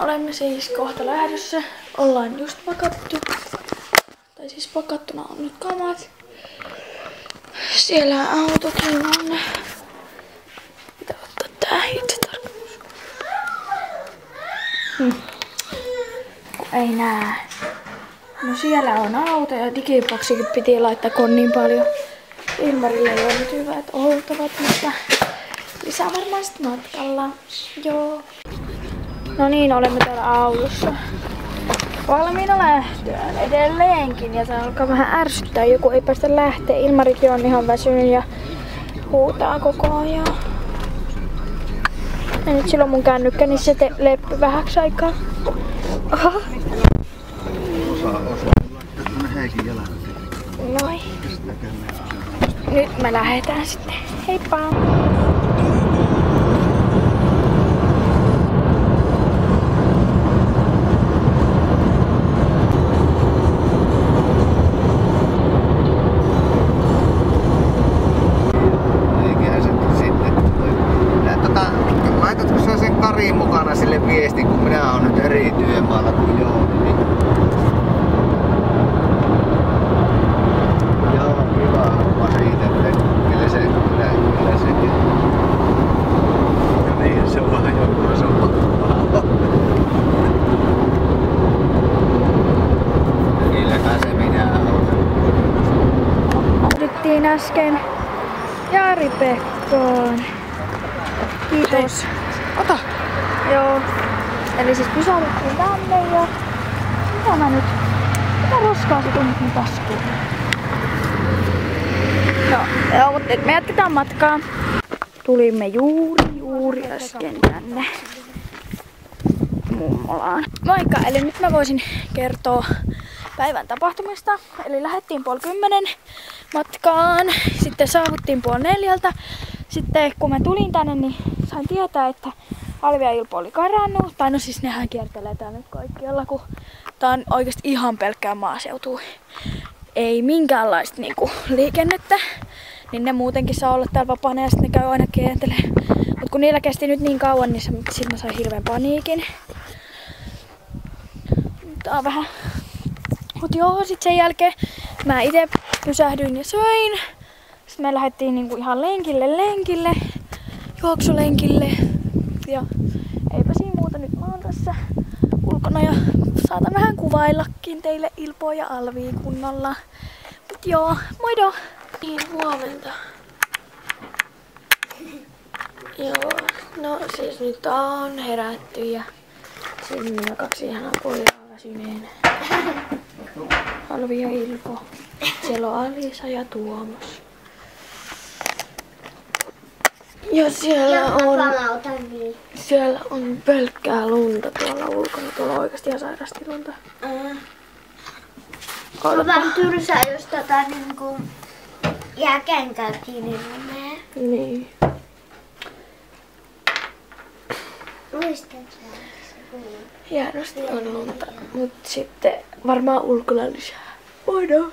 olemme siis kohta lähdössä. Ollaan just pakattu. Tai siis pakattuna on nyt kamat. Siellä autokin on. Pitää ottaa tää itse tarkoitus. Ei näe. No siellä on auto ja digiboksikin piti laittaa, kun on niin paljon. Ilmarille ei ole nyt hyvät oltavat, mutta lisää varmaan sit matkalla. Joo. No niin, olemme täällä autossa. Valmiina lähtöön edelleenkin ja se alkaa vähän ärsyttää, joku ei päästä lähteä. Ilmarikin on ihan väsynyt ja huutaa koko ajan. Ja nyt silloin mun kännykkä, niin se leppy vähäksi aikaa. Oho. Noin. Nyt me lähdetään sitten. Heippa! Laitatko sä sen Karin mukana sille viestin, kun minä oon nyt eri työmaalla kuin Jouni? Joo, hyvä homma siitä, että kyllä se. No niin, se on vähän joku sopa. Kylläpä se minä on. Yrittiin äsken Jari-Pekkoon. Kiitos. Ota! Joo. Eli siis pysähdyttiin tänne ja... Mitä mä nyt? Mitä roskaa se tunnut mun taskuun? No, joo, mutta nyt me jatketaan matkaa. Tulimme juuri äsken tänne mummolaan. Moikka! Eli nyt mä voisin kertoa päivän tapahtumista. Eli lähdettiin 9:30 matkaan. Sitten saavuttiin 3:30. Sitten kun mä tulin tänne, niin sain tietää, että Alvi ja Ilpo oli karannut. Tai no siis nehän kiertelee täällä nyt kaikkialla, kun tää on oikeesti ihan pelkkää maaseutua. Ei minkäänlaista niinku liikennettä. Niin ne muutenkin saa olla täällä vapaana ja sitten ne käy aina kiertelee. Mut kun niillä kesti nyt niin kauan, niin sit mä sain hirveän paniikin. Tää on vähän... Mut joo, sit sen jälkeen mä ite pysähdyin ja söin. Sitten me lähdettiin niinku ihan lenkille, juoksulenkille. Ja eipä siinä muuta, nyt mä oon tässä ulkona ja saatan vähän kuvaillakin teille Ilpoa ja Alvia kunnolla. Mut joo, moido! Niin, huomenta. Joo, no siis nyt on herätty ja siinä on 2 ihanaa pojaa väsyneenä. Alvi ja Ilpo. Siellä on Alisa ja Tuomas. Ja siellä on pelkkää lunta tuolla ulkona. Tuolla on oikeasti ihan sairasti lunta. On vähän tylsää, jos niinku jälkeen käytiin niin lumea. Niin. Hienosti on lunta, mut sitten varmaan ulkona lisää. Voidaan.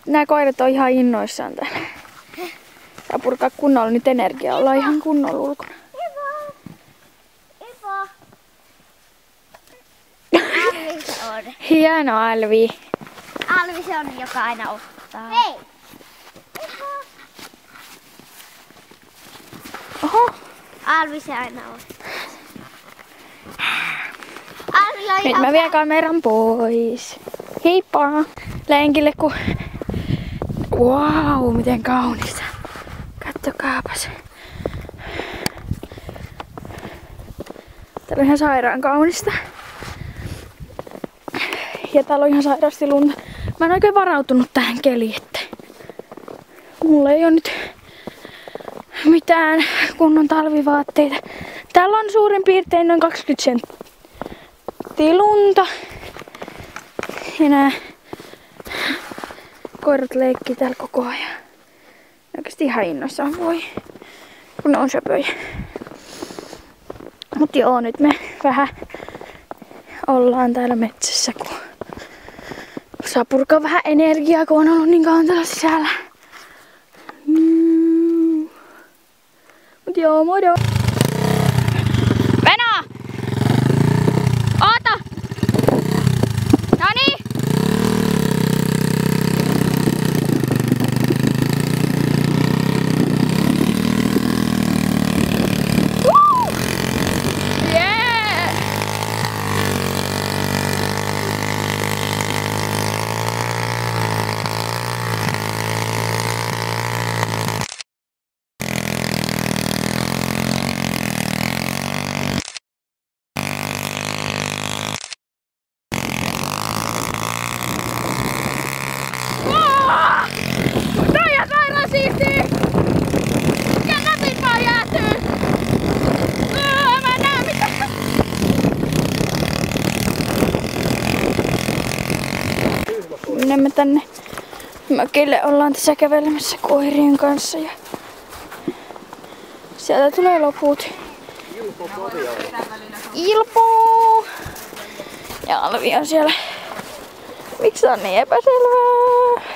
Nää koirat on ihan innoissaan täällä. Tää purkaa kunnolla nyt energiaa, ollaan ihan kunnolla ulkona. Ivo! Alvi se on. Hieno Alvi. Alvi se on, joka aina ottaa. Hei! Ivo! Oho. Alvi se aina ottaa. Alvi on Nyt mä vien kameran pois. Heippa! Lenkille kun... Wow, miten kaunista. Kattokaapas. Täällä on ihan sairaan kaunista. Ja täällä on ihan sairaasti lunta. Mä en oikein varautunut tähän keliin, että mulla ei oo nyt mitään kunnon talvivaatteita. Täällä on suurin piirtein noin 20 senttiä lunta. Ja nää koirat leikkii täällä koko ajan. Oikeesti ihan innoissaan voi, kun ne on söpöjä. Mut joo, nyt me vähän ollaan täällä metsässä, kun saa purkaa vähän energiaa, kun on ollut niin kauan täällä sisällä. Mut joo, modo! tänne mökille. Ollaan tässä kävelemässä koirien kanssa ja sieltä tulee loput. Ilpo! Ja Alvi on siellä. Miksi on niin epäselvää?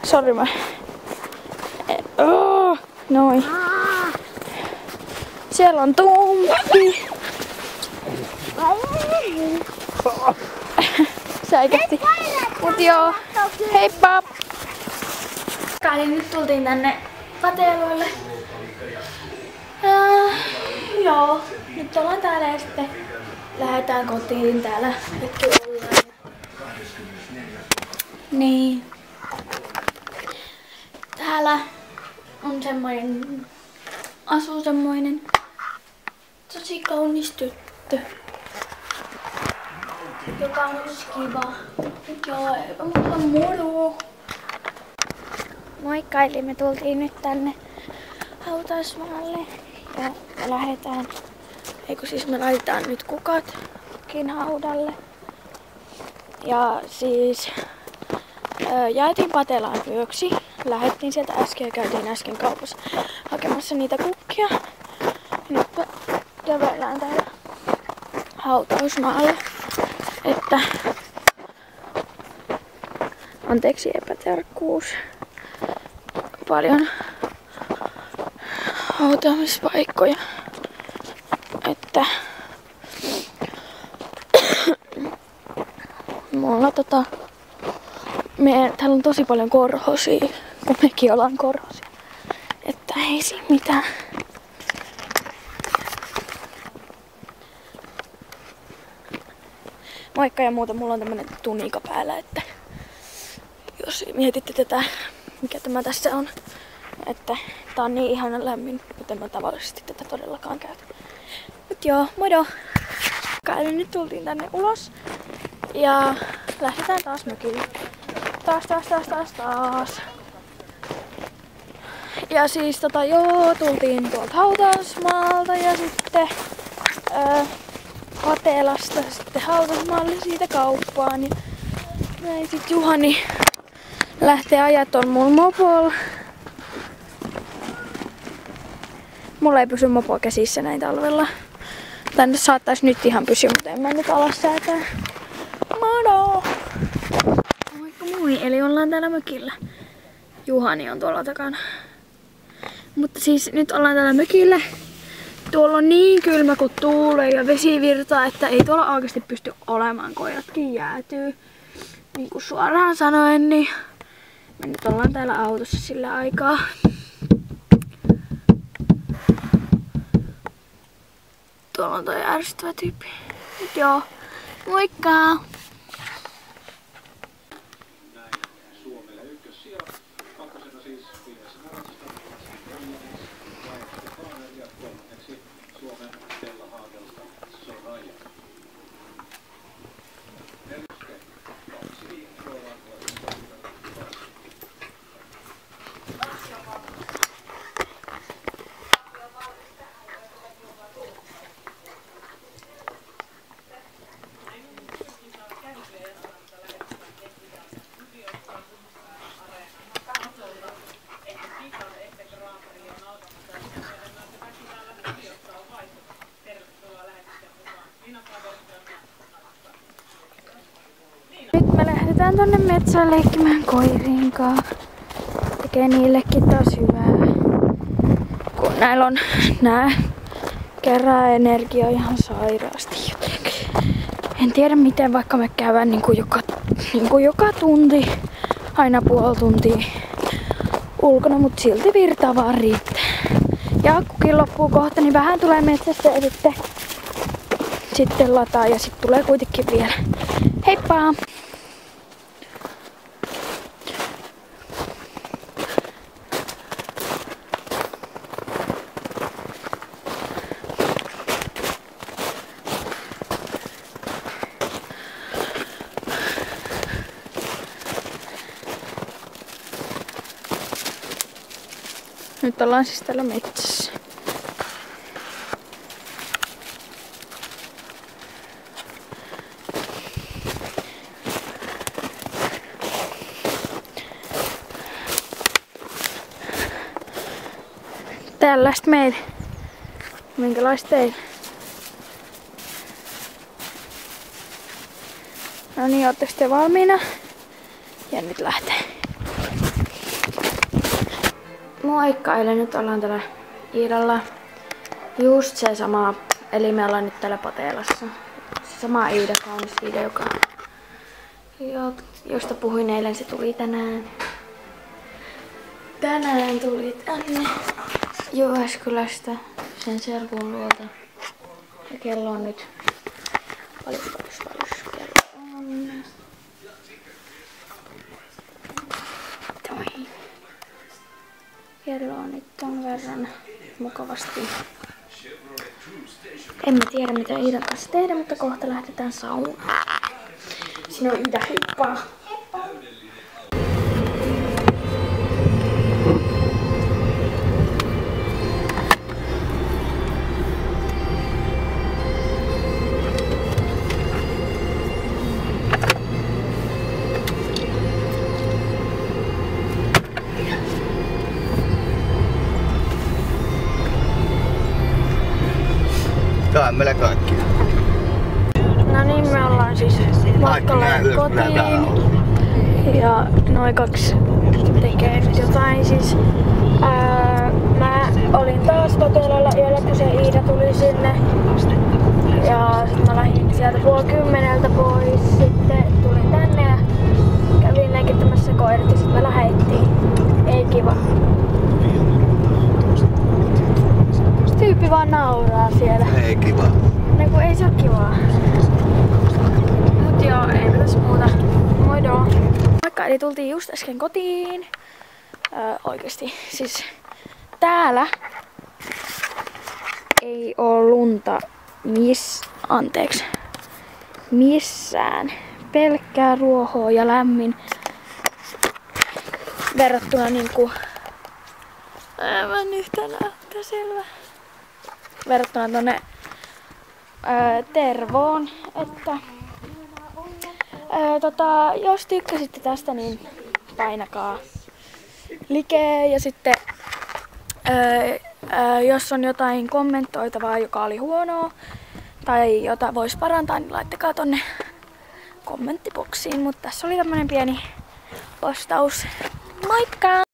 Sori mä. Noin. Siellä on Tumppi. Säikähti. Mut joo. Heippa! Eli nyt tultiin tänne Pateloille. Joo. Nyt ollaan täällä ja sitten lähdetään kotiin täällä. Hetki ollaan. Niin. Täällä on asuu semmoinen tosi kaunis tyttö, joka on kiva. Joo, eipä muuta moro. Moikka, eli me tultiin nyt tänne hautausmaalle ja me lähdetään, me laitetaan nyt kukatkin haudalle. Ja siis jäätiin Patelaan yöksi. Lähdettiin sieltä äsken ja käytiin äsken kaupassa hakemassa niitä kukkia. Nyt kävellään täällä hautausmaalla. Että anteeksi epätarkkuus. Paljon hautaamispaikkoja. Että mulla täällä on tosi paljon korhosia, kun mekin ollaan korhosia. Että ei siinä mitään. Moikka ja muuta, mulla on tämmönen tunika päällä, että jos mietitte tätä, mikä tämä tässä on, että tää on niin ihana lämmin, mutta mä tavallisesti tätä todellakaan käytä. Mut joo, modo! Eli nyt tultiin tänne ulos ja lähdetään taas mökille. Taas. Ja siis tultiin tuolta hautausmaalta ja sitten Patelasta sitten hautausmaalle siitä kauppaan. Ja näin sit Juhani lähtee ajaa ton mun mopolla. Mulla ei pysy mopo käsissä näin talvella. Tänne saattais nyt ihan pysyä, mutta en mä nyt alas säätää. Modo! Moikka moi, eli ollaan täällä mökillä. Juhani on tuolla takana. Mutta siis nyt ollaan täällä mökillä. Tuolla on niin kylmä kuin tuulee ja vesivirtaa, että ei tuolla oikeasti pysty olemaan. Koiratkin jäätyy. Niin kuin suoraan sanoen, niin me nyt ollaan täällä autossa sillä aikaa. Tuolla on toi ärsyttävä tyyppi. Nyt joo. Moikka! Nyt me lähdetään tonne metsään leikkimään koirien kanssa. Tekee niillekin taas hyvää. Kun näillä on kerää energiaa ihan sairaasti jotenkin. En tiedä miten, vaikka me käydään niin kuin joka tunti, aina puoli tuntia ulkona, mutta silti virtaa vaan riittää. Ja akkukin loppuu kohta, niin vähän tulee metsästä ja sitten lataa ja sitten tulee kuitenkin vielä. Heippa! Nyt ollaan siis täällä metsässä. tällaista meillä. Minkälaista teillä? No niin, ootteko te valmiina? Ja nyt lähtee. Moikka, eli nyt ollaan täällä Iidalla. Just se sama, eli me ollaan nyt täällä Patelassa. Se sama Iida, kaunis Iida, josta puhuin eilen, se tuli tänään. Tänään tuli tänne Jyväskylästä sen serkun luota. Ja kello on nyt paljon kello on. Toi. Kello on nyt ton verran mukavasti. En mä tiedä mitä Iidan kanssa tehdä, mutta kohta lähdetään saunaan. Siinä on Iida, heippa! Tää on meillä kaikki. No niin, me ollaan siis matkalla kotiin. Ja noin kaksi tekee nyt jotain siis. Mä olin taas Patelalla yöllä, kun se Iida tuli sinne. Ja sit mä lähdin sieltä 9:30 pois. Sitten tulin tänne ja kävin lenkittämässä koirat ja sit me lähdettiin. Ei kiva. Tyyppi vaan nauraa siellä. Ei kiva. No kun ei se oo kivaa. Mut joo, ei tässä muuta. Moido! Vaikka eli tultiin just äsken kotiin. Oikeesti. Siis täällä ei oo lunta missään. Pelkkää ruohoa ja lämmin. Verrattuna niinku aivan yhtä näyttää selvä. Verrattuna tonne Tervoon, että jos tykkäsitte tästä, niin painakaa like ja sitten jos on jotain kommentoitavaa, joka oli huonoa tai jota voisi parantaa, niin laittakaa tonne kommenttiboksiin, mutta tässä oli tämmönen pieni vastaus. Moikka!